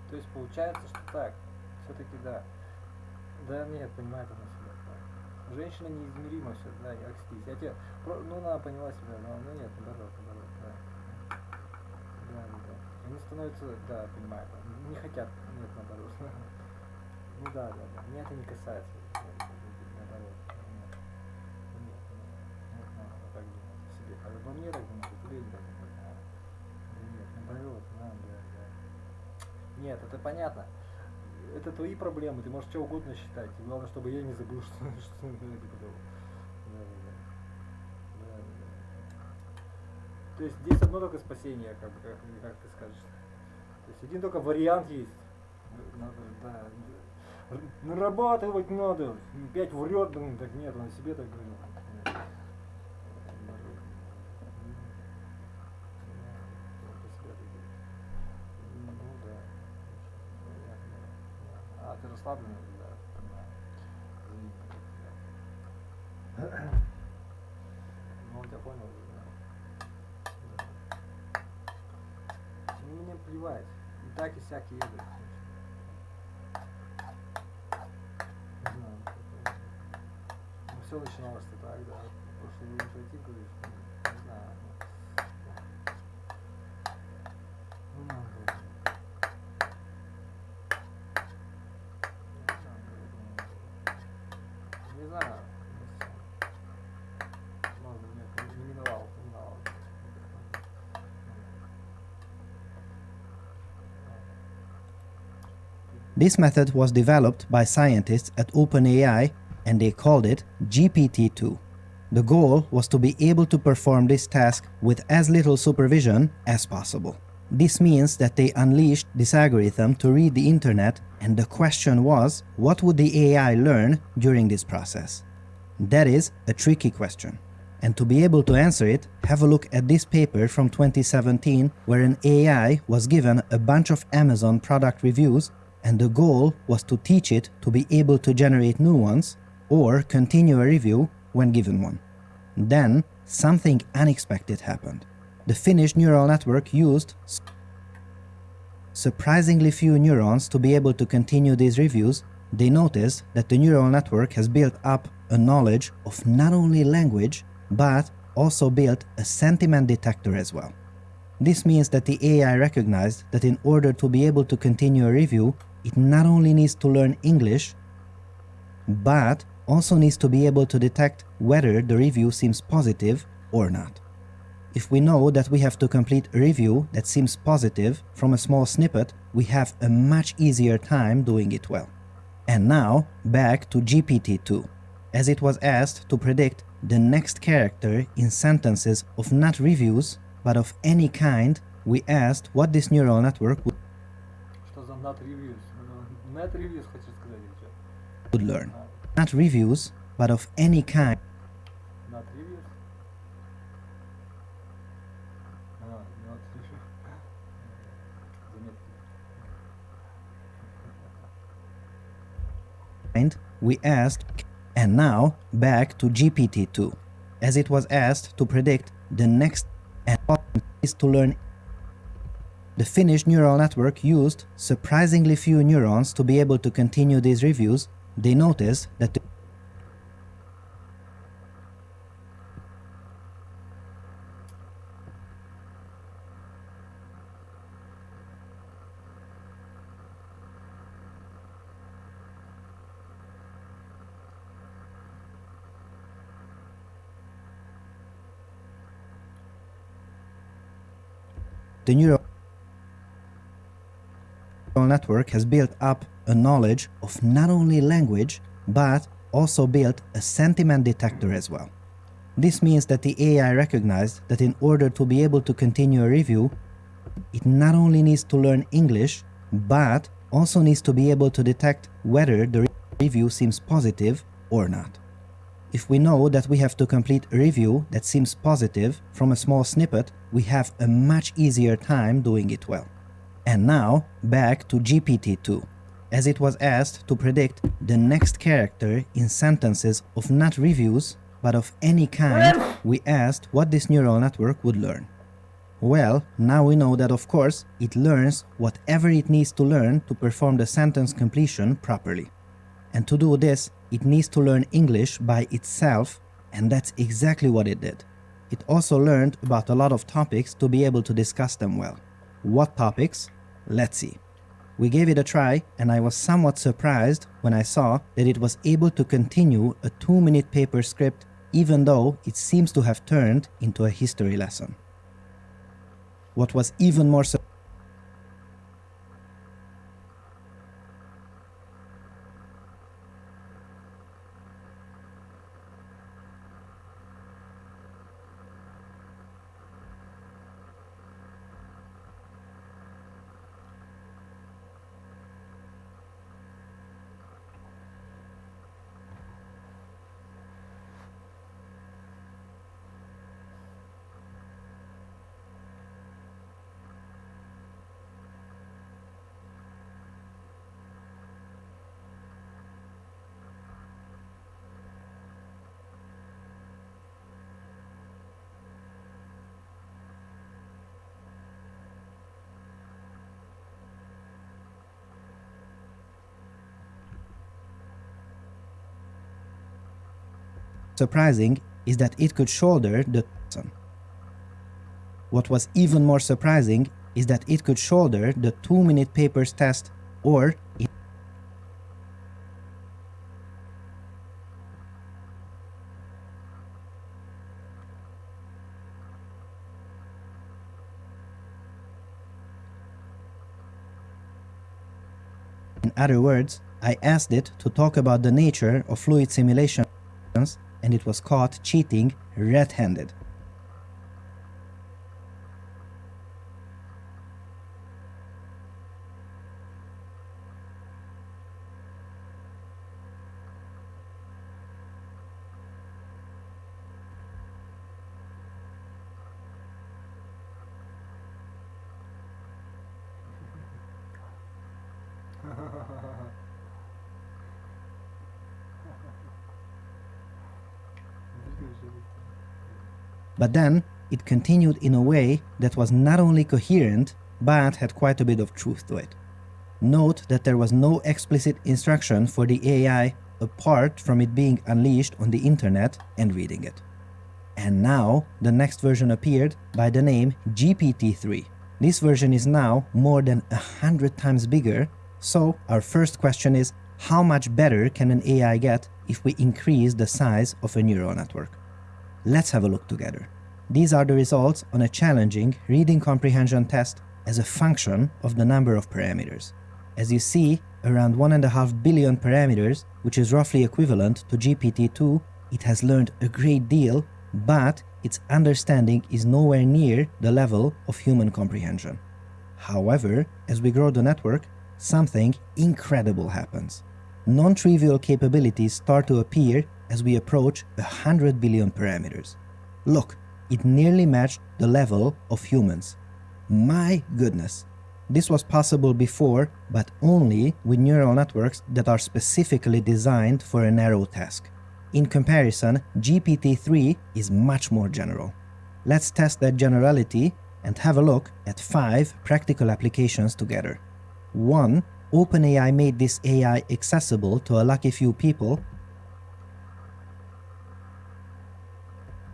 То есть получается, что так, все-таки да. Да нет, понимает она себя. Да. Женщина неизмеримо все, да, я акстись. Я тебе, ну она поняла себя, но нет, наоборот, да. Да. Они становятся, да, понимаю, не хотят, нет, наоборот. Ну да. Меня это не касается, наоборот. Нет, она так думает о себе. А обо мне так думает, а тебе не так думает. Нет, наоборот, да. Нет, это понятно. Это твои проблемы, ты можешь что угодно считать. И главное, чтобы я не забыл, что типа того. Да. То есть здесь одно только спасение, как ты скажешь. То есть один только вариант есть. Надо, да. Нарабатывать надо. Опять врет, так нет, он о себе так говорил. А, ты расслабленный, да, понимаю. Извини. Ну, я понял, да. Ну, мне плевать. И так, и сяк еду. Не знаю. Ну, все начиналось-то так, да. Просто не пойти, говоришь, не знаю. Ну, надо. Не знаю. Может быть, не миновал. This method was developed by scientists at OpenAI and they called it GPT-2. The goal was to be able to perform this task with as little supervision as possible. This means that they unleashed this algorithm to read the internet, and the question was, what would the AI learn during this process? That is a tricky question. And to be able to answer it, have a look at this paper from 2017 where an AI was given a bunch of Amazon product reviews and the goal was to teach it to be able to generate new ones or continue a review when given one. Then something unexpected happened. The Finnish neural network used surprisingly few neurons to be able to continue these reviews. They noticed that the neural network has built up a knowledge of not only language but also built a sentiment detector as well. This means that the AI recognized that in order to be able to continue a review, it not only needs to learn English, but also needs to be able to detect whether the review seems positive or not. If we know that we have to complete a review that seems positive from a small snippet, we have a much easier time doing it well. And now, back to GPT-2. As it was asked to predict the next character in sentences of not reviews, but of any kind, we asked what this neural network would learn. Not reviews, but of any kind. Not reviews? We asked, and now back to GPT-2. As it was asked to predict the next and is to learn. The Finnish neural network used surprisingly few neurons to be able to continue these reviews. They noticed that the neural network has built up a knowledge of not only language, but also built a sentiment detector as well. This means that the AI recognized that in order to be able to continue a review, it not only needs to learn English, but also needs to be able to detect whether the review seems positive or not. If we know that we have to complete a review that seems positive from a small snippet, we have a much easier time doing it well. And now, back to GPT-2. As it was asked to predict the next character in sentences of not reviews, but of any kind, we asked what this neural network would learn. Well, now we know that of course it learns whatever it needs to learn to perform the sentence completion properly. And to do this, it needs to learn English by itself, and that's exactly what it did. It also learned about a lot of topics to be able to discuss them well. What topics? Let's see. We gave it a try, and I was somewhat surprised when I saw that it was able to continue a 2-minute paper script even though it seems to have turned into a history lesson. What was even more surprising is that it could shoulder the lesson. What was even more surprising is that it could shoulder the 2-minute papers test, or in other words, I asked it to talk about the nature of fluid simulations, and it was caught cheating red-handed. But then it continued in a way that was not only coherent, but had quite a bit of truth to it. Note that there was no explicit instruction for the AI apart from it being unleashed on the internet and reading it. And now the next version appeared by the name GPT-3. This version is now more than 100 times bigger, so our first question is, how much better can an AI get if we increase the size of a neural network? Let's have a look together. These are the results on a challenging reading comprehension test as a function of the number of parameters. As you see, around 1.5 billion parameters, which is roughly equivalent to GPT-2, it has learned a great deal, but its understanding is nowhere near the level of human comprehension. However, as we grow the network, something incredible happens. Non-trivial capabilities start to appear as we approach 100 billion parameters. Look, it nearly matched the level of humans. My goodness! This was possible before, but only with neural networks that are specifically designed for a narrow task. In comparison, GPT-3 is much more general. Let's test that generality and have a look at 5 practical applications together. 1. OpenAI made this AI accessible to a lucky few people,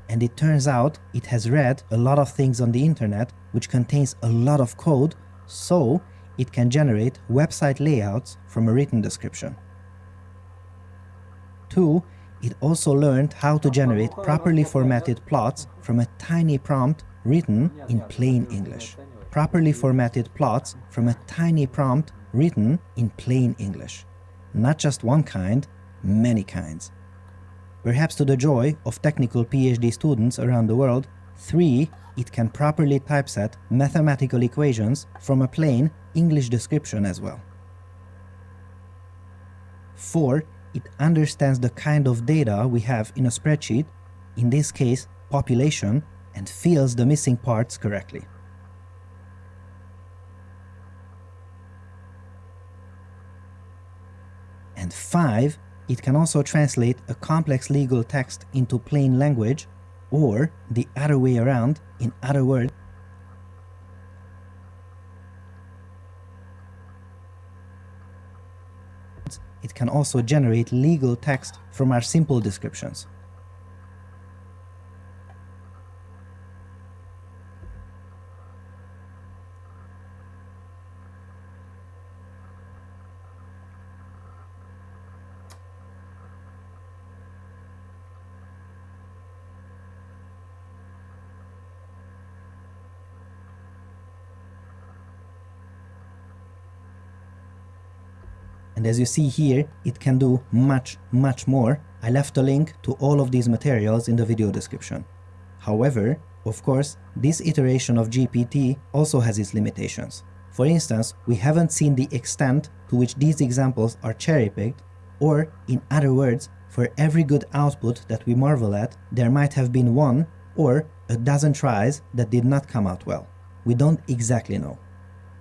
and it turns out it has read a lot of things on the internet which contains a lot of code, so it can generate website layouts from a written description. 2. It also learned how to generate properly formatted plots from a tiny prompt written in plain English. Properly formatted plots from a tiny prompt written in plain English. Not just one kind, many kinds. Perhaps to the joy of technical PhD students around the world, 3. It can properly typeset mathematical equations from a plain English description as well. 4. It understands the kind of data we have in a spreadsheet, in this case population, and fills the missing parts correctly. And 5. It can also translate a complex legal text into plain language, or the other way around, in other words, it can also generate legal text from our simple descriptions. And as you see here, it can do much more. I left a link to all of these materials in the video description. However, of course, this iteration of GPT also has its limitations. For instance, we haven't seen the extent to which these examples are cherry-picked, or in other words, for every good output that we marvel at, there might have been one or a dozen tries that did not come out well. We don't exactly know.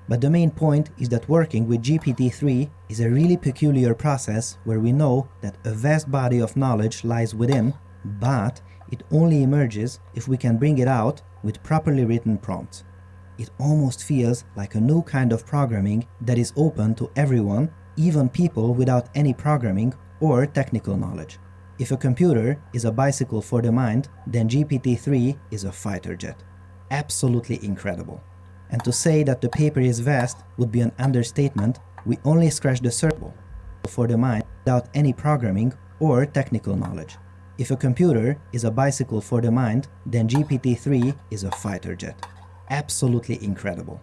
But the main point is that working with GPT-3 is a really peculiar process where we know that a vast body of knowledge lies within, but it only emerges if we can bring it out with properly written prompts. It almost feels like a new kind of programming that is open to everyone, even people without any programming or technical knowledge. If a computer is a bicycle for the mind, then GPT-3 is a fighter jet. Absolutely incredible. And to say that the paper is vast would be an understatement. We only scratch the surface for the mind without any programming or technical knowledge. If a computer is a bicycle for the mind, then GPT-3 is a fighter jet. Absolutely incredible.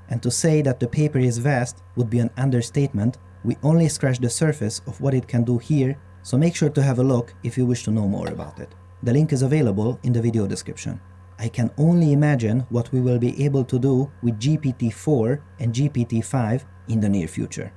And to say that the paper is vast would be an understatement. We only scratch the surface of what it can do here, so make sure to have a look if you wish to know more about it. The link is available in the video description. I can only imagine what we will be able to do with GPT-4 and GPT-5 in the near future.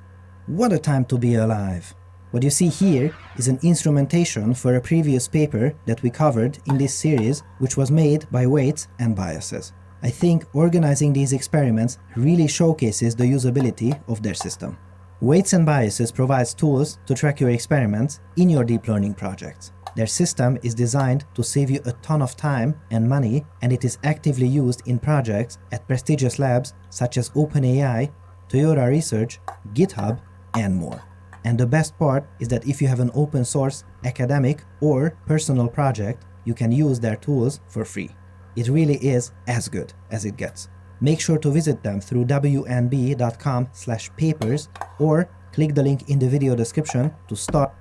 What a time to be alive! What you see here is an instrumentation for a previous paper that we covered in this series, which was made by weights and biases. I think organizing these experiments really showcases the usability of their system. Weights and biases provides tools to track your experiments in your deep learning projects. Their system is designed to save you a ton of time and money, and it is actively used in projects at prestigious labs such as OpenAI, Toyota Research, GitHub, and more. And the best part is that if you have an open source, academic, or personal project, you can use their tools for free. It really is as good as it gets. Make sure to visit them through wnb.com/papers or click the link in the video description to start.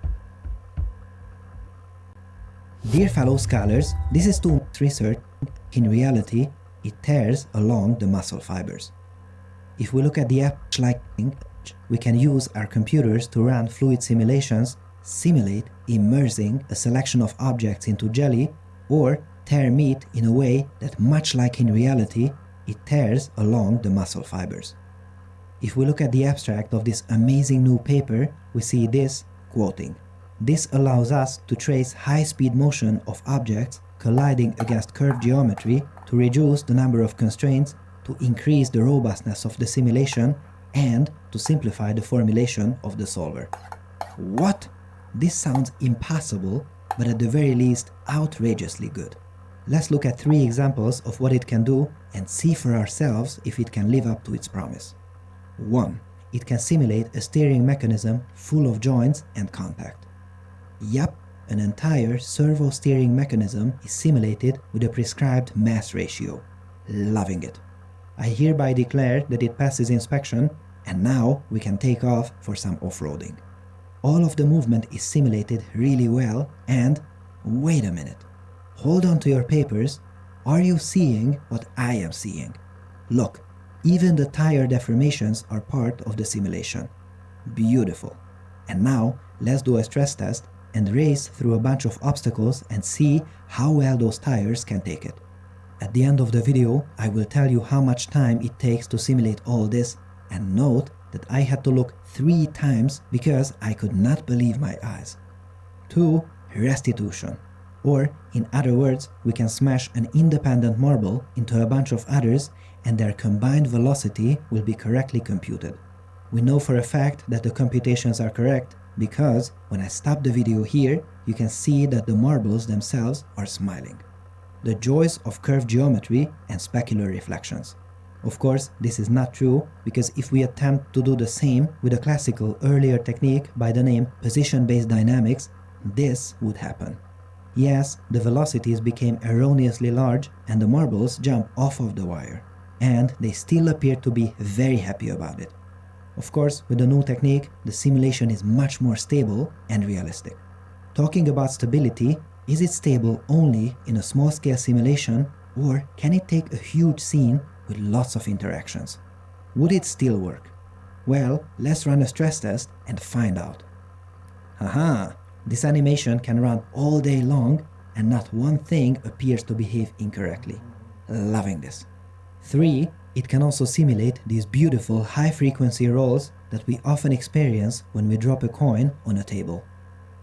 Dear fellow scholars, this is too much research. In reality, it tears along the muscle fibers. If we look at the app like we can use our computers to run fluid simulations, simulate immersing a selection of objects into jelly, or tear meat in a way that, much like in reality, it tears along the muscle fibers. If we look at the abstract of this amazing new paper, we see this quoting. This allows us to trace high-speed motion of objects colliding against curved geometry to reduce the number of constraints, to increase the robustness of the simulation, and to simplify the formulation of the solver. What? This sounds impossible, but at the very least outrageously good. Let's look at 3 examples of what it can do and see for ourselves if it can live up to its promise. 1. It can simulate a steering mechanism full of joints and contact. Yup, an entire servo steering mechanism is simulated with a prescribed mass ratio. Loving it. I hereby declare that it passes inspection, and now we can take off for some off-roading. All of the movement is simulated really well, and wait a minute. Hold on to your papers. Are you seeing what I am seeing? Look, even the tire deformations are part of the simulation. Beautiful. And now let's do a stress test and race through a bunch of obstacles and see how well those tires can take it. At the end of the video, I will tell you how much time it takes to simulate all this, and note that I had to look 3 times because I could not believe my eyes. 2. Restitution. Or, in other words, we can smash an independent marble into a bunch of others and their combined velocity will be correctly computed. We know for a fact that the computations are correct because when I stop the video here, you can see that the marbles themselves are smiling. The joys of curved geometry and specular reflections. Of course, this is not true, because if we attempt to do the same with a classical earlier technique by the name position-based dynamics, this would happen. Yes, the velocities became erroneously large and the marbles jump off of the wire. And they still appear to be very happy about it. Of course, with the new technique, the simulation is much more stable and realistic. Talking about stability, is it stable only in a small-scale simulation, or can it take a huge scene with lots of interactions? Would it still work? Well, let's run a stress test and find out. Haha! This animation can run all day long and not one thing appears to behave incorrectly. Loving this. 3. It can also simulate these beautiful high-frequency rolls that we often experience when we drop a coin on a table.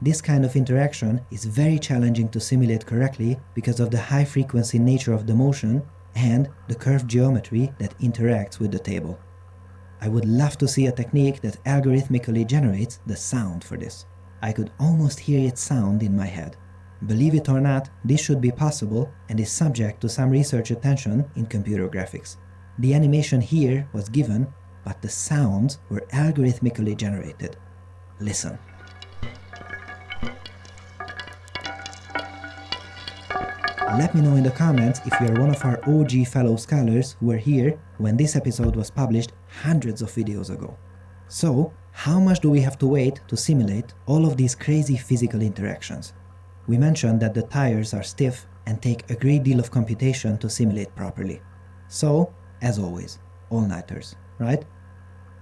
This kind of interaction is very challenging to simulate correctly because of the high-frequency nature of the motion and the curved geometry that interacts with the table. I would love to see a technique that algorithmically generates the sound for this. I could almost hear its sound in my head. Believe it or not, this should be possible and is subject to some research attention in computer graphics. The animation here was given, but the sounds were algorithmically generated. Listen. Let me know in the comments if you are one of our OG fellow scholars who were here when this episode was published hundreds of videos ago. So, how much do we have to wait to simulate all of these crazy physical interactions? We mentioned that the tires are stiff and take a great deal of computation to simulate properly. So, as always, all-nighters, right?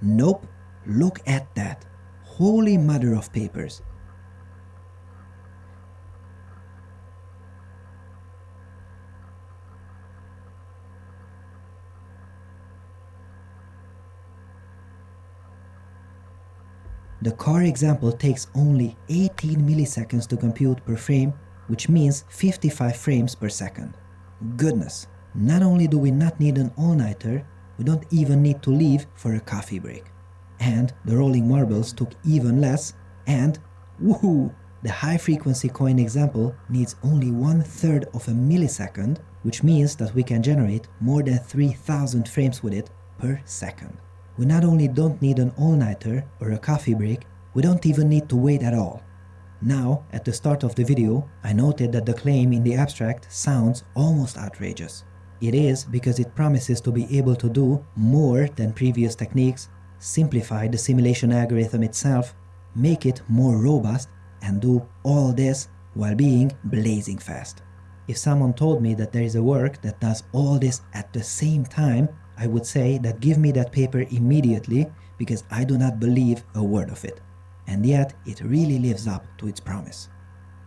Nope, look at that. Holy mother of papers. The car example takes only 18 milliseconds to compute per frame, which means 55 frames per second. Goodness, not only do we not need an all-nighter, we don't even need to leave for a coffee break. And the rolling marbles took even less, and woohoo! The high-frequency coin example needs only 1/3 of a millisecond, which means that we can generate more than 3000 frames with it per second. We not only don't need an all-nighter or a coffee break, we don't even need to wait at all. Now, at the start of the video, I noted that the claim in the abstract sounds almost outrageous. It is because it promises to be able to do more than previous techniques, simplify the simulation algorithm itself, make it more robust, and do all this while being blazing fast. If someone told me that there is a work that does all this at the same time, I would say that give me that paper immediately, because I do not believe a word of it. And yet, it really lives up to its promise.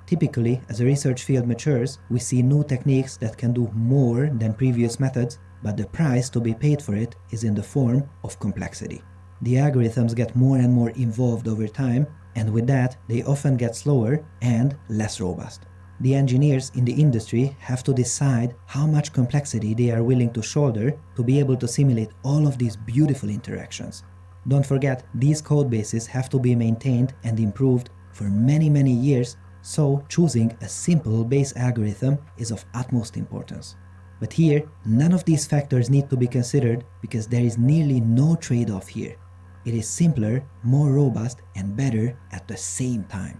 Typically, as a research field matures, we see new techniques that can do more than previous methods, but the price to be paid for it is in the form of complexity. The algorithms get more and more involved over time, and with that, they often get slower and less robust. The engineers in the industry have to decide how much complexity they are willing to shoulder to be able to simulate all of these beautiful interactions. Don't forget, these code bases have to be maintained and improved for many years, so choosing a simple base algorithm is of utmost importance. But here, none of these factors need to be considered because there is nearly no trade-off here. It is simpler, more robust, and better at the same time.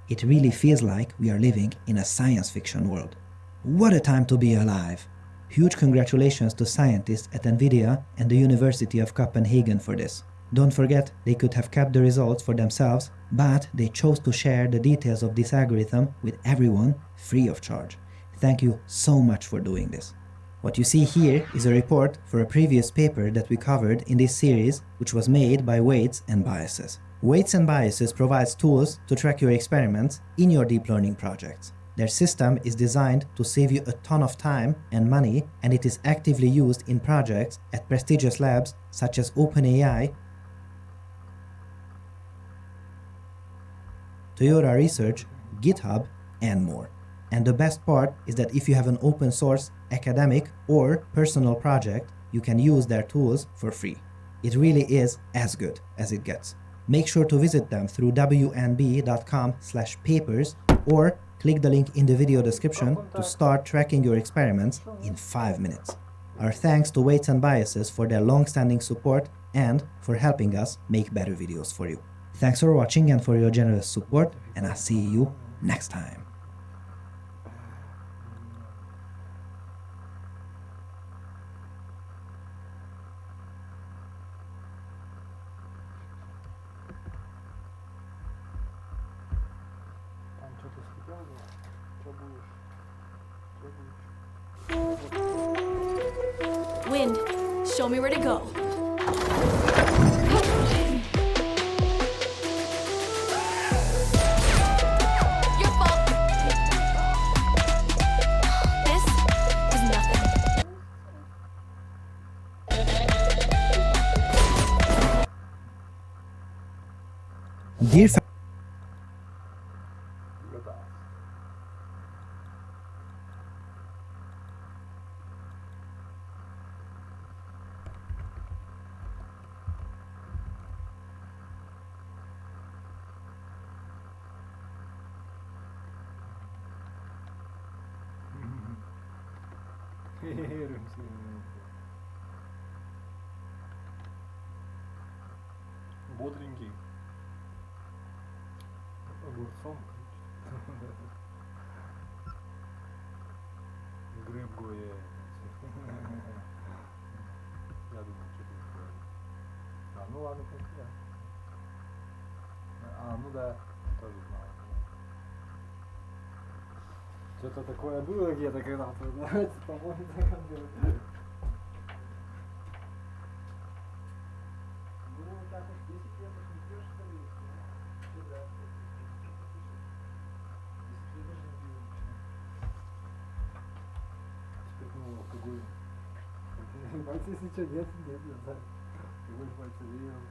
It really feels like we are living in a science fiction world. What a time to be alive! Huge congratulations to scientists at NVIDIA and the University of Copenhagen for this. Don't forget, they could have kept the results for themselves, but they chose to share the details of this algorithm with everyone free of charge. Thank you so much for doing this. What you see here is a report for a previous paper that we covered in this series, which was made by Weights and Biases. Weights and Biases provides tools to track your experiments in your deep learning projects. Their system is designed to save you a ton of time and money, and it is actively used in projects at prestigious labs such as OpenAI, Toyota Research, GitHub, and more. And the best part is that if you have an open source, academic, or personal project, you can use their tools for free. It really is as good as it gets. Make sure to visit them through wnb.com/papers or click the link in the video description to start tracking your experiments in 5 minutes. Our thanks to Weights and Biases for their long-standing support and for helping us make better videos for you. Thanks for watching and for your generous support, and I'll see you next time. Там что-то скипел было? Что будешь? Wind, show me where to go. Your fault. This is nothing. Dear Любом. Бодренький. Огурцом. Гриб гуляет. Я думаю, что ты говоришь. А, ну ладно, пусть да. А, ну да, тоже знал. Что-то такое было где-то когда-то, знаете, по-моему, так было. Ну, так уж 10 лет уж не пьешь, что ли? Ну, да. 10 лет уже не пью. Теперь, ну, алкоголь. Пальцы, если что, нет, да. Алкоголь пальцы веял.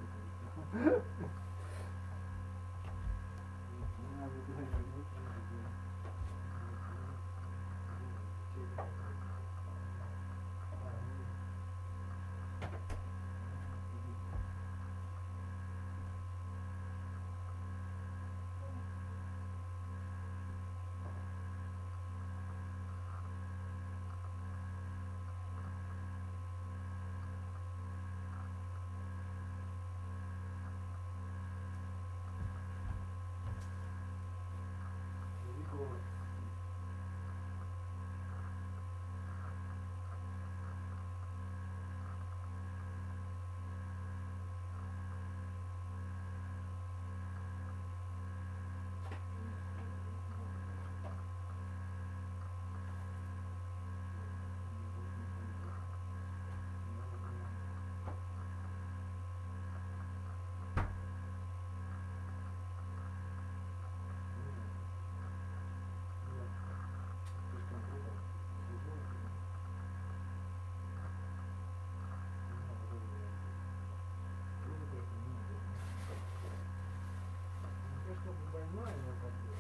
Больной, но как бы.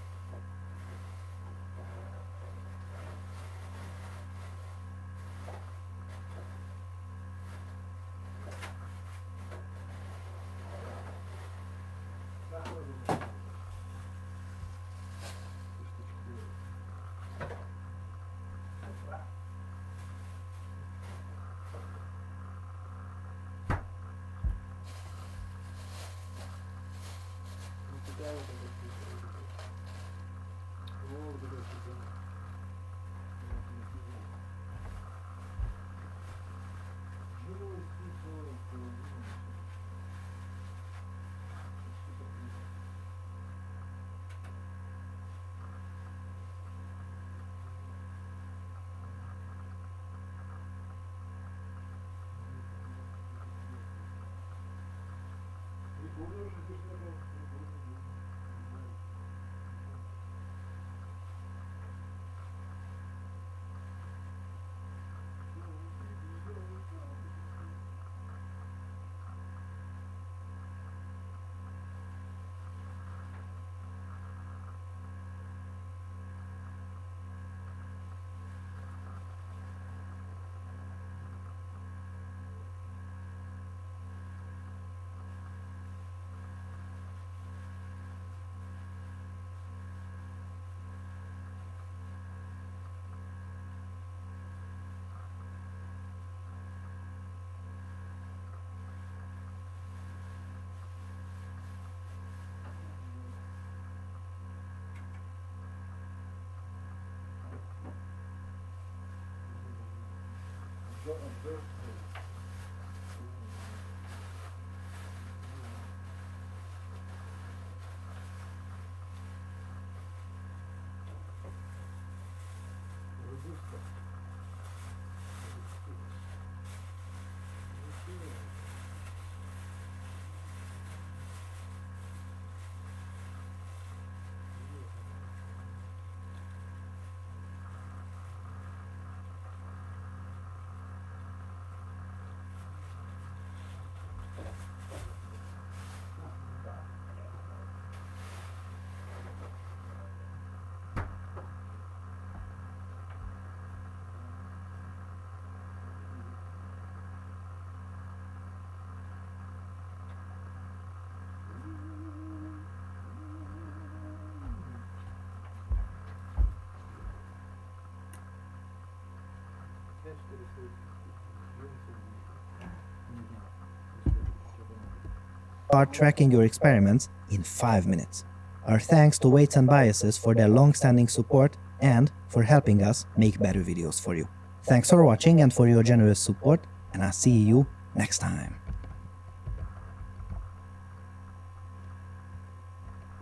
Start tracking your experiments in 5 minutes. Our thanks to Weights and Biases for their long-standing support and for helping us make better videos for you. Thanks for watching and for your generous support, and I'll see you next time.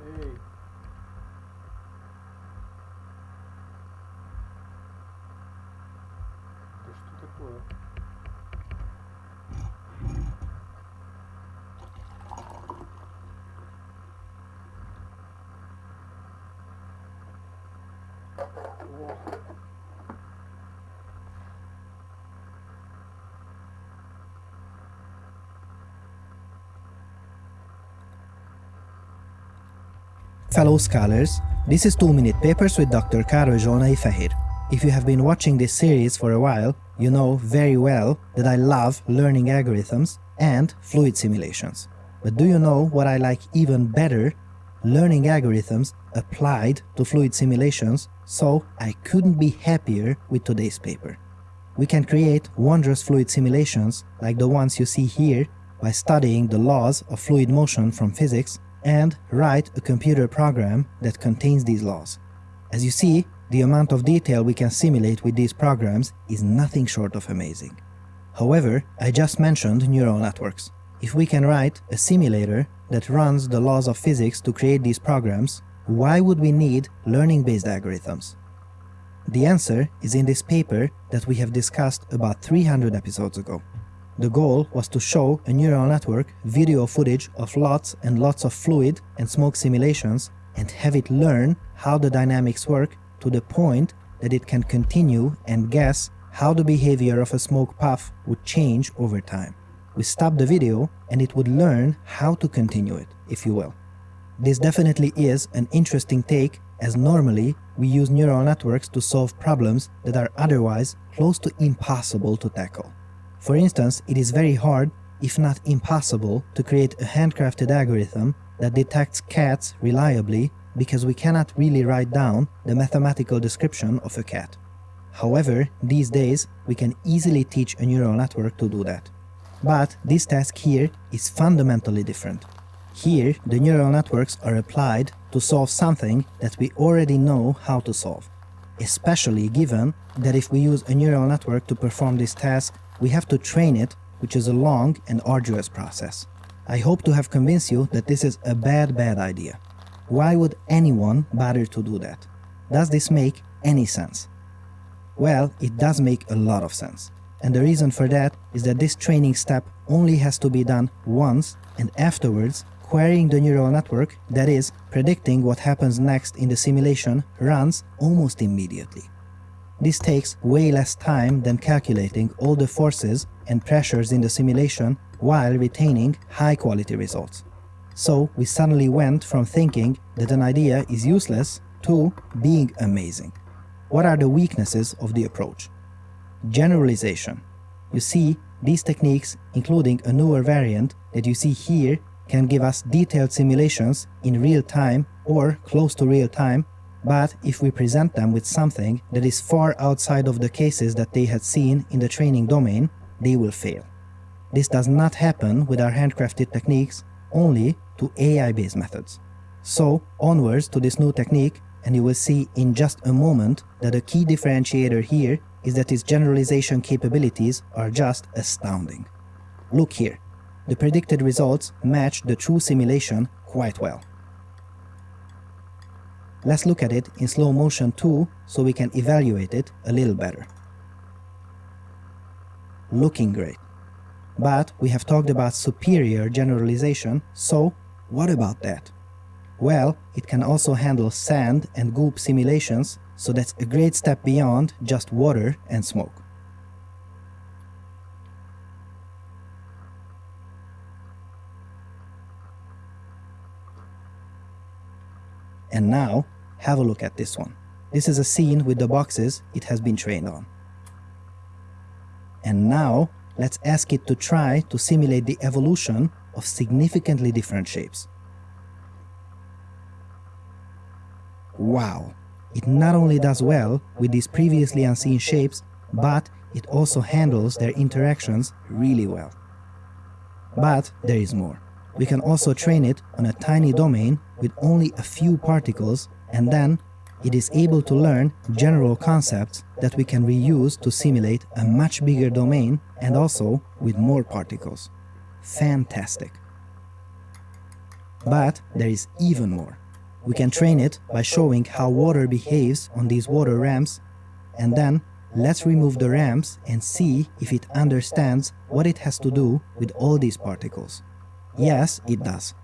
Эй. Да что такое? О. Fellow scholars, this is 2-Minute Papers with Dr. QIWI-Wallet. If you have been watching this series for a while, you know very well that I love learning algorithms and fluid simulations. But do you know what I like even better? Learning algorithms applied to fluid simulations, so I couldn't be happier with today's paper. We can create wondrous fluid simulations like the ones you see here by studying the laws of fluid motion from physics and write a computer program that contains these laws. As you see, the amount of detail we can simulate with these programs is nothing short of amazing. However, I just mentioned neural networks. If we can write a simulator that runs the laws of physics to create these programs, why would we need learning-based algorithms? The answer is in this paper that we have discussed about 300 episodes ago. The goal was to show a neural network video footage of lots and lots of fluid and smoke simulations and have it learn how the dynamics work to the point that it can continue and guess how the behavior of a smoke puff would change over time. We stop the video and it would learn how to continue it, if you will. This definitely is an interesting take, as normally we use neural networks to solve problems that are otherwise close to impossible to tackle. For instance, it is very hard, if not impossible, to create a handcrafted algorithm that detects cats reliably because we cannot really write down the mathematical description of a cat. However, these days we can easily teach a neural network to do that. But this task here is fundamentally different. Here, the neural networks are applied to solve something that we already know how to solve, especially given that if we use a neural network to perform this task, we have to train it, which is a long and arduous process. I hope to have convinced you that this is a bad idea. Why would anyone bother to do that? Does this make any sense? Well, it does make a lot of sense. And the reason for that is that this training step only has to be done once, and afterwards, querying the neural network, that is, predicting what happens next in the simulation, runs almost immediately. This takes way less time than calculating all the forces and pressures in the simulation while retaining high-quality results. So we suddenly went from thinking that an idea is useless to being amazing. What are the weaknesses of the approach? Generalization. You see, these techniques, including a newer variant that you see here, can give us detailed simulations in real time or close to real time, but if we present them with something that is far outside of the cases that they had seen in the training domain, they will fail. This does not happen with our handcrafted techniques, only to AI-based methods. So, onwards to this new technique, and you will see in just a moment that a key differentiator here is that its generalization capabilities are just astounding. Look here. The predicted results match the true simulation quite well. Let's look at it in slow motion too, so we can evaluate it a little better. Looking great. But we have talked about superior generalization, so what about that? Well, it can also handle sand and goop simulations, so that's a great step beyond just water and smoke. And now, have a look at this one. This is a scene with the boxes it has been trained on. And now, let's ask it to try to simulate the evolution of significantly different shapes. Wow! It not only does well with these previously unseen shapes, but it also handles their interactions really well. But there is more. We can also train it on a tiny domain with only a few particles, and then it is able to learn general concepts that we can reuse to simulate a much bigger domain and also with more particles. Fantastic! But there is even more. We can train it by showing how water behaves on these water ramps, and then let's remove the ramps and see if it understands what it has to do with all these particles. Yes, it does.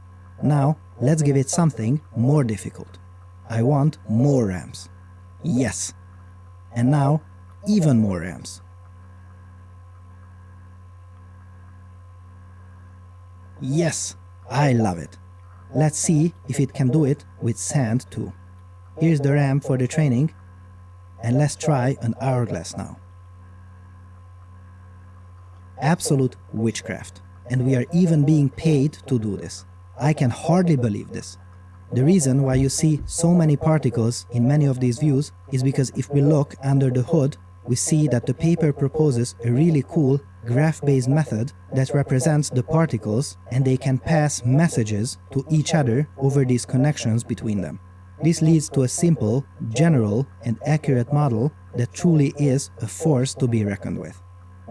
Now, let's give it something more difficult. I want more ramps. Yes. And now, even more ramps. Yes, I love it. Let's see if it can do it with sand too. Here's the ramp for the training, and let's try an hourglass now. Absolute witchcraft. And we are even being paid to do this. I can hardly believe this. The reason why you see so many particles in many of these views is because if we look under the hood, we see that the paper proposes a really cool graph-based method that represents the particles, and they can pass messages to each other over these connections between them. This leads to a simple, general, and accurate model that truly is a force to be reckoned with.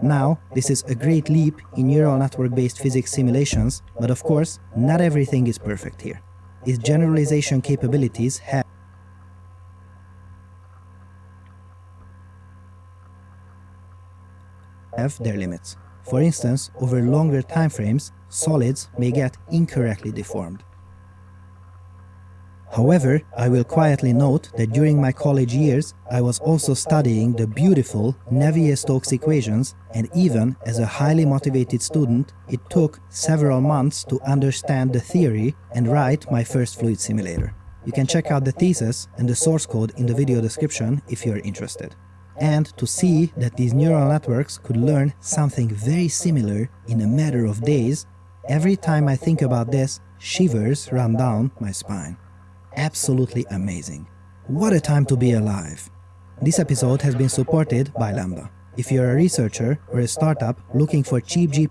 Now, this is a great leap in neural network-based physics simulations, but of course, not everything is perfect here. Its generalization capabilities have their limits. For instance, over longer time frames, solids may get incorrectly deformed. However, I will quietly note that during my college years, I was also studying the beautiful Navier-Stokes equations, and even as a highly motivated student, it took several months to understand the theory and write my first fluid simulator. You can check out the thesis and the source code in the video description if you're interested. And to see that these neural networks could learn something very similar in a matter of days, every time I think about this, shivers run down my spine. Absolutely amazing. What a time to be alive. This episode has been supported by Lambda. If you're a researcher or a startup looking for cheap GPUs,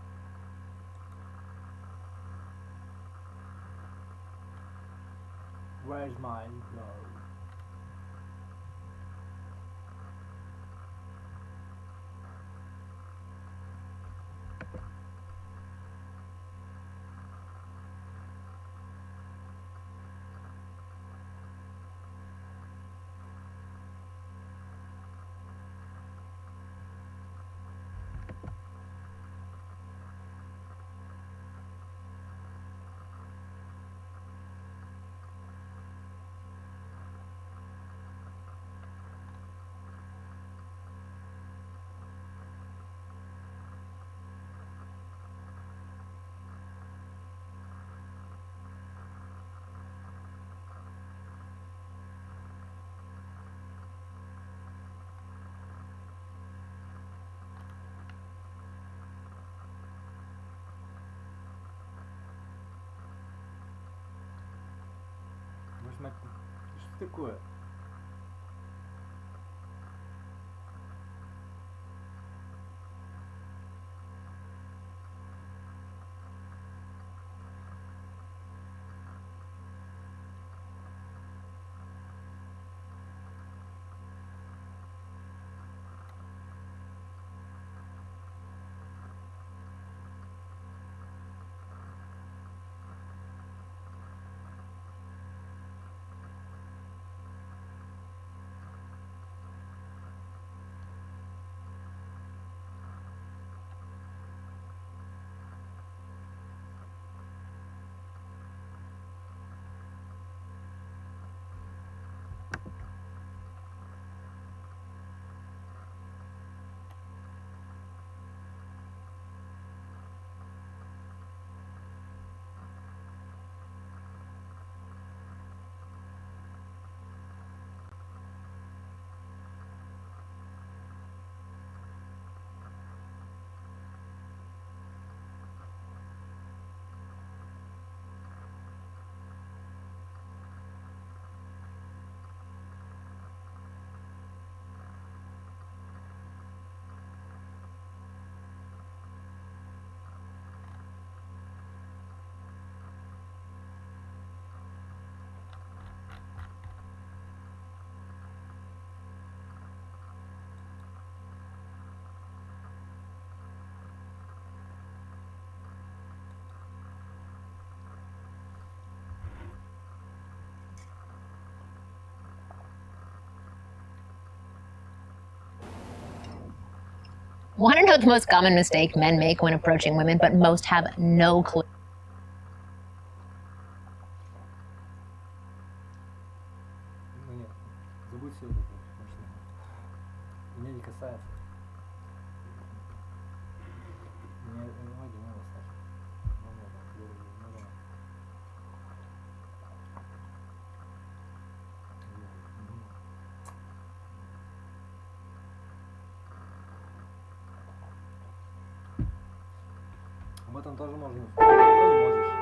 Where's my glove? Что такое? Want to know the most common mistake men make when approaching women, but most have no clue? Ну нет, забудь все это, конечно. Меня не касается. Мне ноги надо ставить. Ну нет, ну да. Об этом тоже можно. Ну не можешь.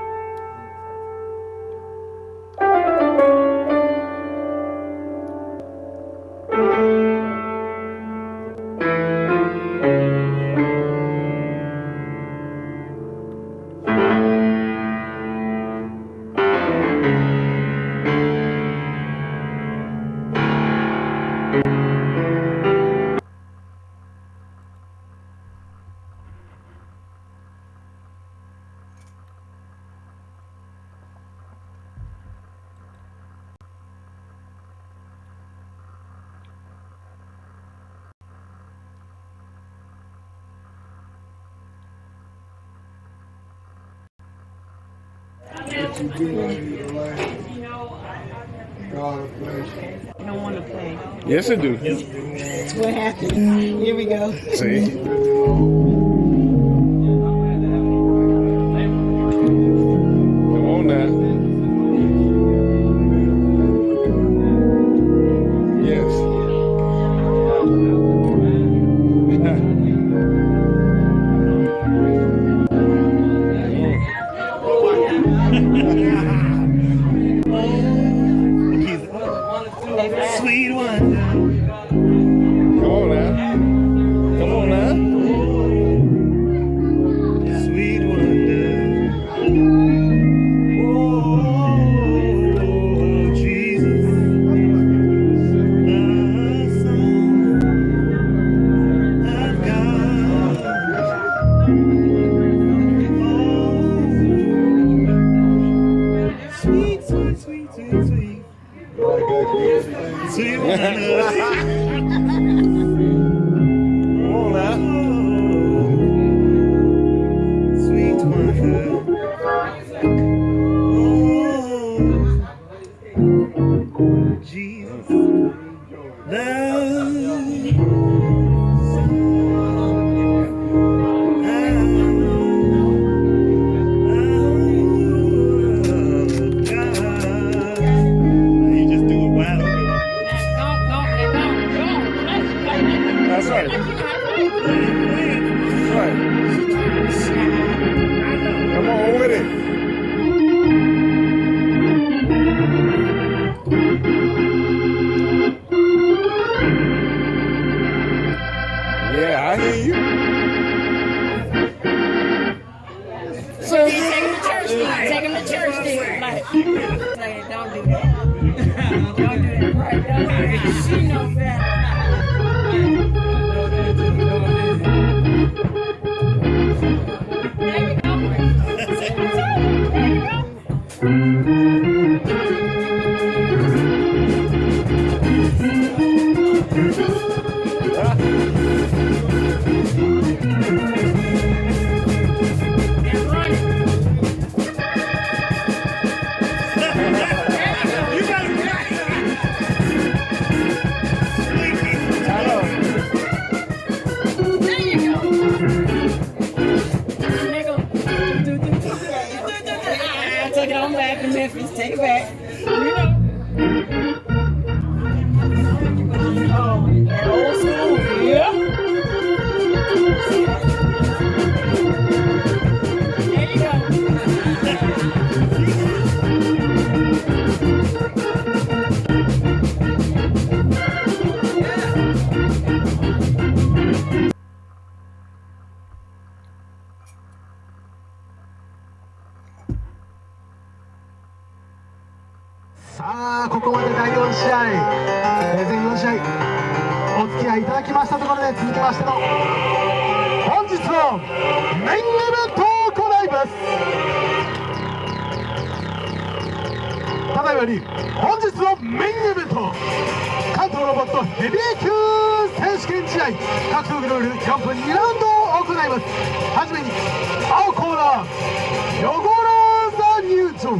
What you do in your life, God bless you. I don't want to play. Yes, I do. That's what happened. Here we go. See? Come on now. Yes. Sweet one. Come on now. Come on now. Sweet wonder. Oh, Jesus. The Son of God. Oh, sweet, sweet, sweet, sweet, sweet. Sweet wonder. Come on now. Sweet wonder. Oh, Jesus. You just do it wild. That's right. That's right. Come on with it. Yeah, I hear you. So, Take him to church, dude. Like, don't do that. Don't do that. Right? Don't do that. She knows better. There you go. Take it on back to Memphis. Take it back. You know. Oh, that old school. Yeah. There you go.さあここまで第4試合、全4試合お付き合いいただきましたところで、続きましての本日のメインイベントを行います。ただいまより本日のメインイベント、関東ロボットヘビー級選手権試合格闘技ルール4分2ラウンドを行います。はじめに青コーナーヨゴラザ入場。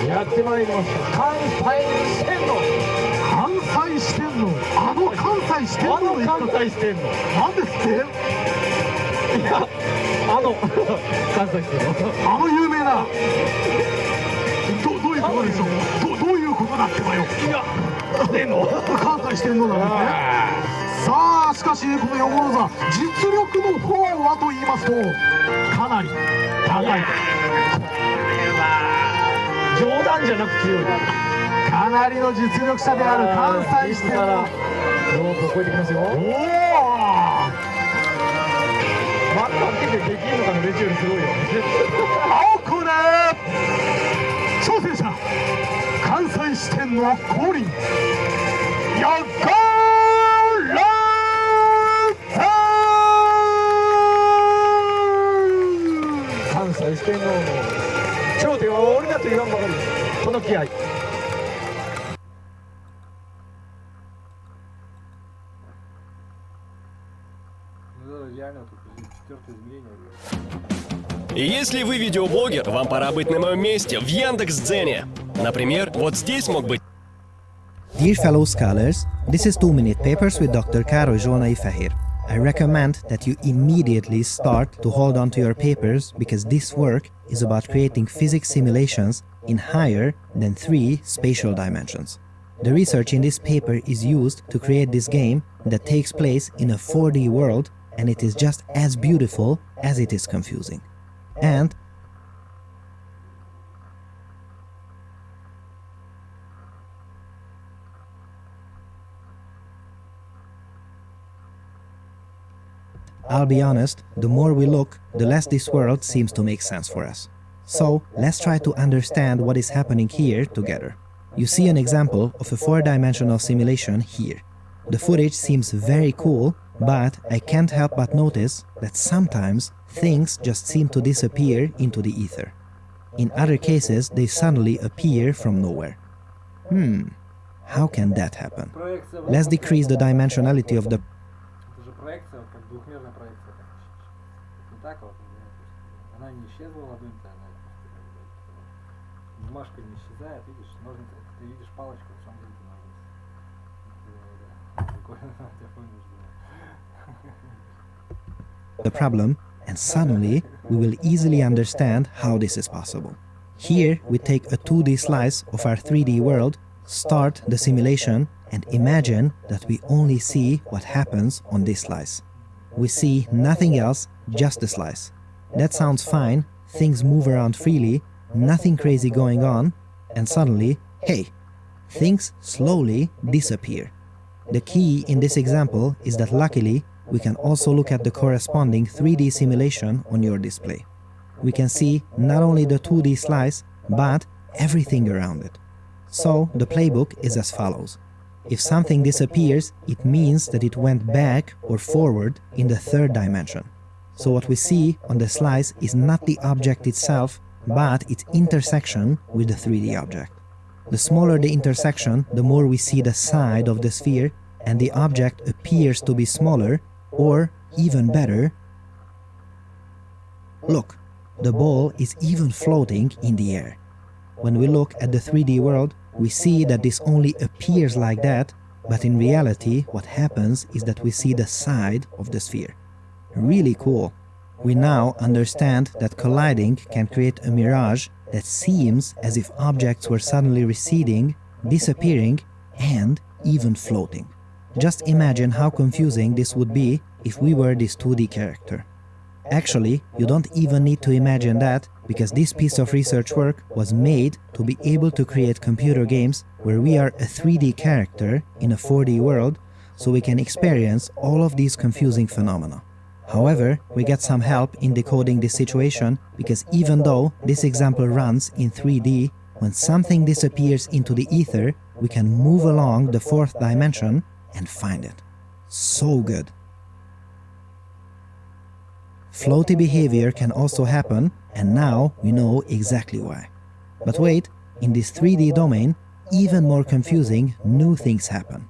やってまいりました。関西四天王。関西四天王。あの関西四天王の関西四天王。なんですって？いや、関西四天王。あの有名な。どういうことでしょう。どういうことだってばよ。いや、四天王。関西四天王なんですね。さあ、しかしこのヨゴロザ実力の方はと言いますとかなり高い。冗談じゃなく強い。かなりの実力者である関西四天王。ロープを越えてきますよ。おお。マッカーってできるのかな。レジよりすごいよ。青コーナー挑戦者関西四天王降臨。ヨゴロザ。関西四天王の頂点は俺だと言わんばかり。この気合。Если вы видеоблогер, вам пора быть на моем месте в Яндекс.Дзене. Например, вот здесь мог быть... Dear fellow scholars, this is 2-minute papers with Dr. Károly Zsolnai Fehér. I recommend that you immediately start to hold on to your papers because this work is about creating physics simulations in higher than 3 spatial dimensions. The research in this paper is used to create this game that takes place in a 4D world, and it is just as beautiful as it is confusing. And I'll be honest, the more we look, the less this world seems to make sense for us. So, let's try to understand what is happening here together. You see an example of a 4-dimensional simulation here. The footage seems very cool, but I can't help but notice that sometimes things just seem to disappear into the ether. In other cases, they suddenly appear from nowhere. How can that happen? Let's decrease the dimensionality of the бумажка не исчезает, видишь, ножницы, ты видишь палочку, в самом деле ножницы. The problem, and suddenly we will easily understand how this is possible. Here we take a 2D slice of our 3D world, start the simulation, and imagine that we only see what happens on this slice. We see nothing else, just the slice. That sounds fine, things move around freely, nothing crazy going on, and suddenly, hey, things slowly disappear. The key in this example is that luckily we can also look at the corresponding 3D simulation on your display. We can see not only the 2D slice, but everything around it. So the playbook is as follows. If something disappears, it means that it went back or forward in the 3rd dimension. So what we see on the slice is not the object itself, but its intersection with the 3D object. The smaller the intersection, the more we see the side of the sphere, and the object appears to be smaller, or, even better, look, the ball is even floating in the air. When we look at the 3D world, we see that this only appears like that, but in reality what happens is that we see the side of the sphere. Really cool. We now understand that colliding can create a mirage that seems as if objects were suddenly receding, disappearing, and even floating. Just imagine how confusing this would be if we were this 2D character. Actually, you don't even need to imagine that, because this piece of research work was made to be able to create computer games where we are a 3D character in a 4D world, so we can experience all of these confusing phenomena. However, we get some help in decoding this situation, because even though this example runs in 3D, when something disappears into the ether, we can move along the 4th dimension and find it. So good. Floaty behavior can also happen, and now we know exactly why. But wait, in this 3D domain, even more confusing, new things happen.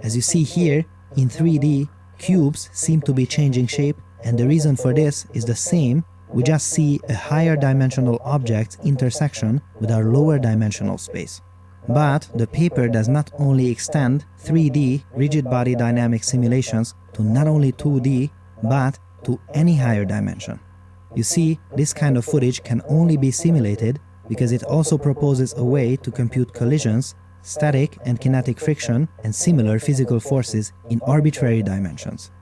As you see here, in 3D, cubes seem to be changing shape, and the reason for this is the same. We just see a higher dimensional object's intersection with our lower dimensional space. But the paper does not only extend 3D rigid body dynamic simulations to not only 2D, but to any higher dimension. You see, this kind of footage can only be simulated because it also proposes a way to compute collisions, static and kinetic friction, and similar physical forces in arbitrary dimensions.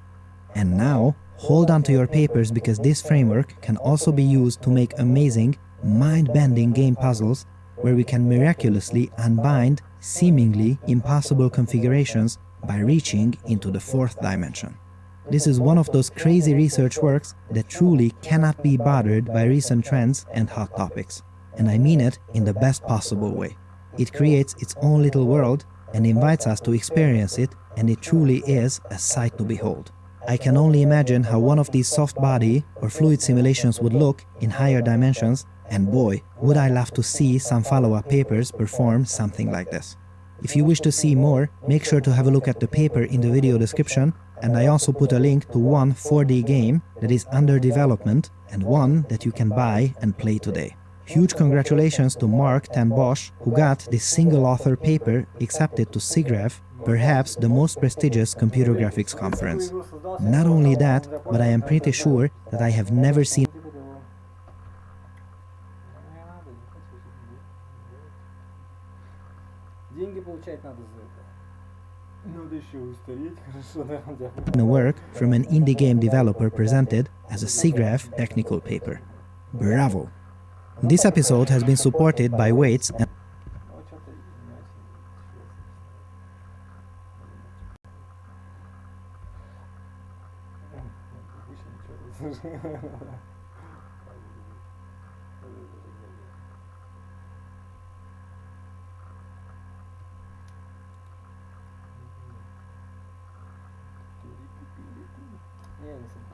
And now, hold on to your papers because this framework can also be used to make amazing, mind-bending game puzzles where we can miraculously unbind seemingly impossible configurations by reaching into the fourth dimension. This is one of those crazy research works that truly cannot be bothered by recent trends and hot topics. And I mean it in the best possible way. It creates its own little world and invites us to experience it, and it truly is a sight to behold. I can only imagine how one of these soft body or fluid simulations would look in higher dimensions, and boy, would I love to see some follow-up papers perform something like this. If you wish to see more, make sure to have a look at the paper in the video description, and I also put a link to one 4D game that is under development and one that you can buy and play today. Huge congratulations to Mark ten Bosch, who got this single-author paper accepted to SIGGRAPH, perhaps the most prestigious computer graphics conference. Not only that, but I am pretty sure that I have never seen Деньги получать надо за это. Надо еще устареть, хорошо, да. a work from an indie game developer presented as a SIGGRAPH technical paper. Bravo! This episode has been supported by Weights and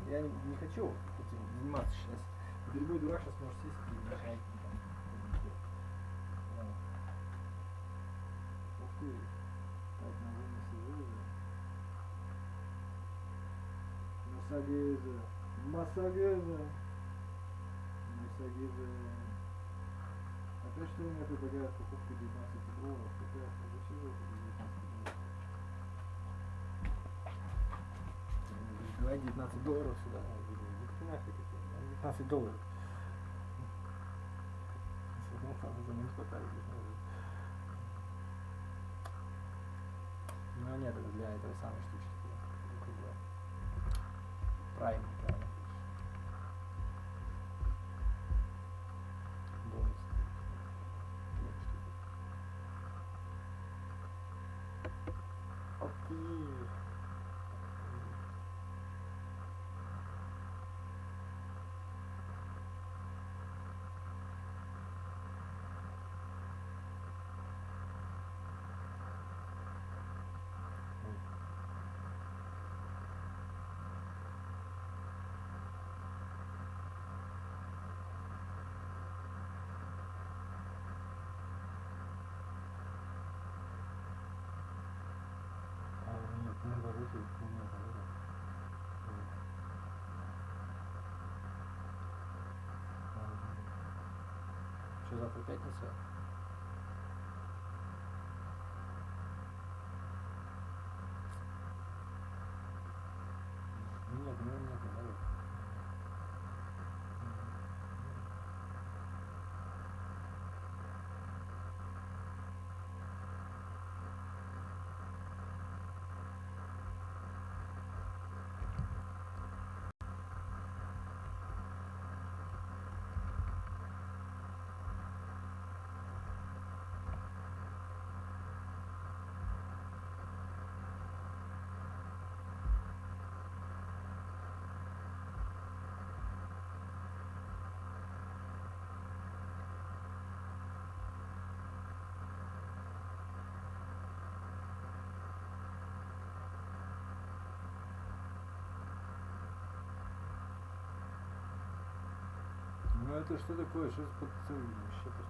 Я не хочу этим заниматься сейчас. Любой дурак сейчас может сесть и начать. Ух ты. Так, нажимаем Массагеза. Массагеза. Массагеза. Опять что у меня предлагают покупку $19. Опять, зачем это $19? Давай $19 сюда. Нафиг это. $19. За ним хватает. Ну нет, это для этой самой штучки. Правильно, правильно. Бонус. Окей. Что, завтра пятница? Нет, наверное. Ну это что такое? Что за вообще просто?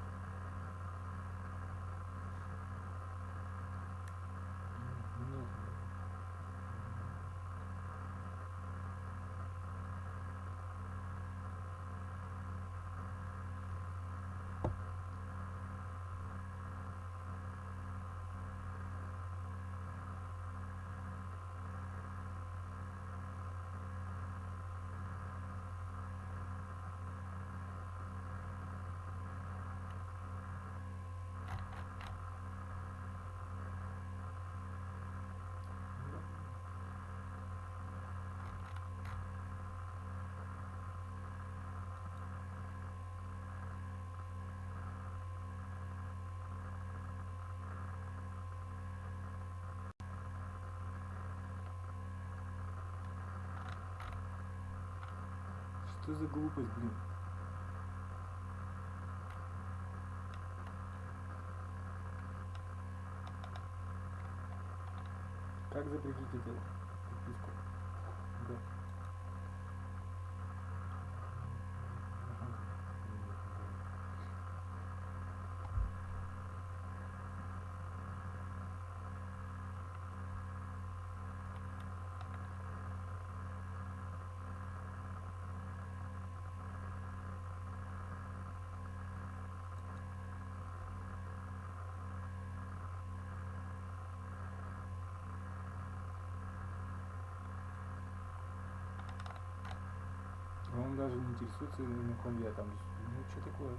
Что за глупость, блин? Как запретить эту подписку? Да. Он даже не интересуется, на ком я там. Ну, что такое?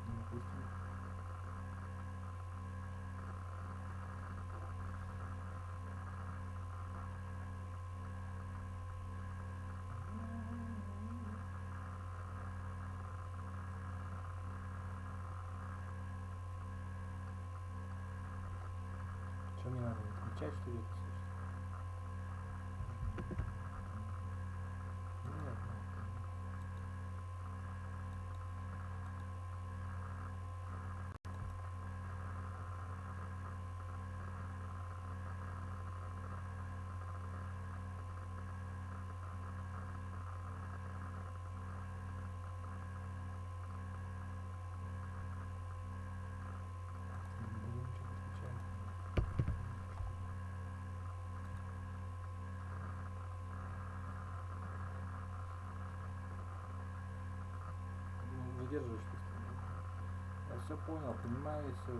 Ну, допустим. Что мне надо отмечать, что ли, это всё, что ли? Нет. Не буду ничего подключать. Ну, задерживаешь просто. Я все понял, понимаю все.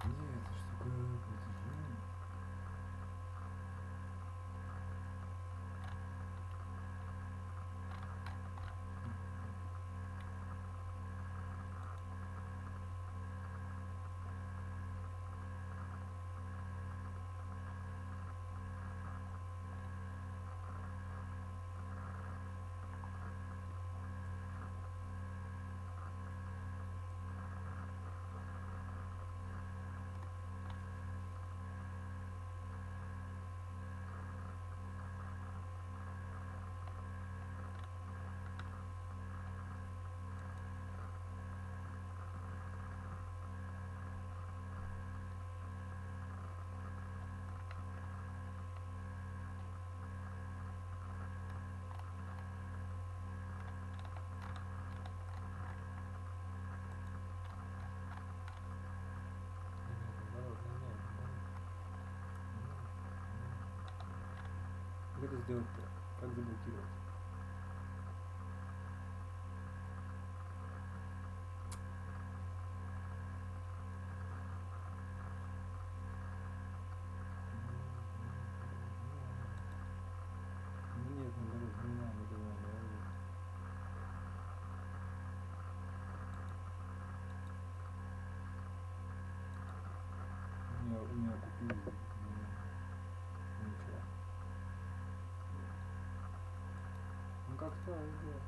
Нет, это ж такое протяжение. Как это сделать-то? Как заблокировать? Ну нет, не знаю, не знаю. У меня купили. Ничего. Ну как то сделать?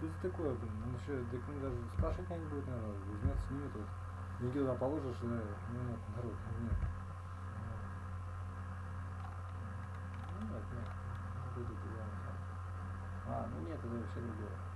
Что за такое, блин? Он еще даже спрашивать меня не будет, наверное. Возьмет, снимет вот. Деньги туда положишь, да, ну нет, народ, нет. Ну нет, нет. Ну, будет, ну нет, это вообще другое.